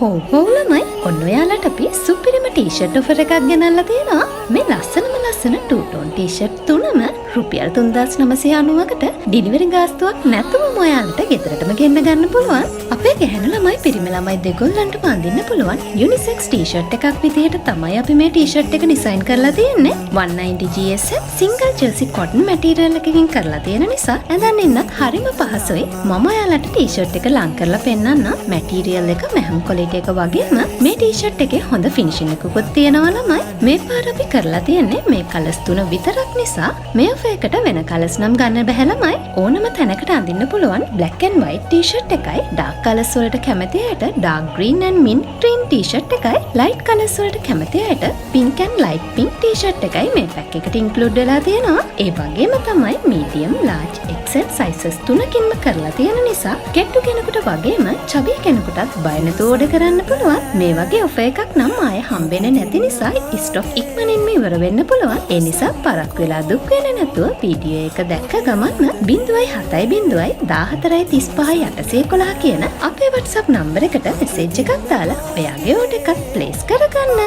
හෝමයි ඔන්න ඔයාලට අපි සුපිරිම ටී-ෂර්ට් ඔෆර් එකක් ගෙනල්ලා තියෙනවා. මේ ලස්සනම ලස්සන ටූ ටෝන් ටී-ෂර්ට් තුනම රුපියල් 3990කට ඩිලිවරි ගාස්තුවක් නැතුවම ඔයාලට ගෙදරටම ගෙන්න ගන්න පුළුවන්. අපේ ගැහැණු ළමයි පිරිමි ළමයි දෙගොල්ලන්ටම අඳින්න පුළුවන් යුනිසෙක්ස් ටී-ෂර්ට් එකක් විදියට තමයි අපි මේ ටී-ෂර්ට් එක ඩිසයින් කරලා තියෙන්නේ. 190 GSM සිංගල් ජර්සි කොටන් මැටීරියල් එකකින් කරලා තියෙන නිසා ඇඳන් ඉන්නත් හරිම පහසුයි. මම ඔයාලට ටී-ෂර්ට් එක ලං කරලා පෙන්නන්නම්. මැටීරියල් එක මැහම් කොලේ එක වගේම මේ ටී-ෂර්ට් එකේ හොඳ ෆිනිෂින් එකකුත් තියෙනවා ළමයි. මේ පාර අපි කරලා තියෙන්නේ මේ කලර්ස් තුන විතරක් නිසා මේ ඔෆර් එකට වෙන කලර්ස් නම් ගන්න බෑ ළමයි. ඕනම තැනකට අඳින්න පුළුවන් black and white ටී-ෂර්ට් එකයි dark colours වලට කැමති අයට dark green and mint green T-shirt එකයි light colours වලට කැමති අයට pink and light pink T-shirt එකයි මේ පැක් එකට ඉන්ක්ලූඩ් වෙලා තියෙනවා. ඒ වගේම තමයි medium large XL sizes තුනකින්ම කරලා තියෙන නිසා කෙට්ටු කෙනෙකුට වගේම චබි කෙනෙකුටත් බය නැතුව ඕඩර් කරන්න පුළුවන්. මේ වගේ ඔෆර් එකක් නම් ආයෙ හම්බෙන්නේ නැති නිසා ස්ටොක් ඉක්මනින්ම ඉවර වෙන්න පුළුවන්. ඒ නිසා පරක් වෙලා දුක් වෙන්නේ නැතුව වීඩියෝ එක දැක්ක ගමන්ම 070 14 35 811 කියන අපේ WhatsApp නම්බර එකට මෙසේජ් එකක් දාලා ඔයාගේ ඕඩර් එකක් ප්ලේස් කරගන්න.